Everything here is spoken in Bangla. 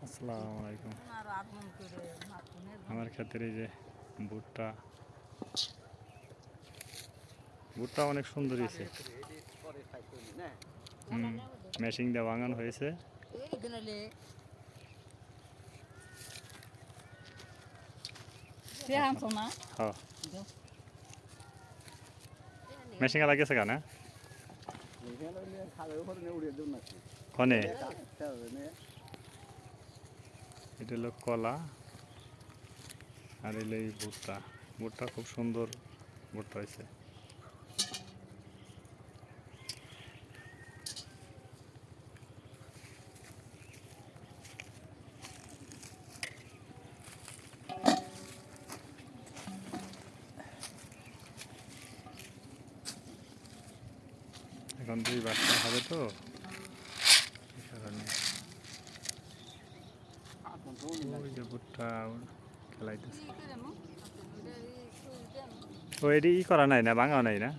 আসসালামু আলাইকুম। আমার ক্ষেত্রে এই যে ভুট্টা ভুট্টা অনেক সুন্দর হয়েছে। মেশিং দিয়ে বাগান হয়েছে। হ্যাঁ, মেশিং লাগেছে কেন কনে এটা হলো কলা আর এলো এই ভুট্টা। ভুট্টা খুব সুন্দর ভুট্টা হয়েছে। এখন 2 বাচ্চা হবে তো এই কারণে। ওই যে ভুট্টা খেলাইতেছে। ও এটি ই করা নাই না, ভাঙাও নাই না।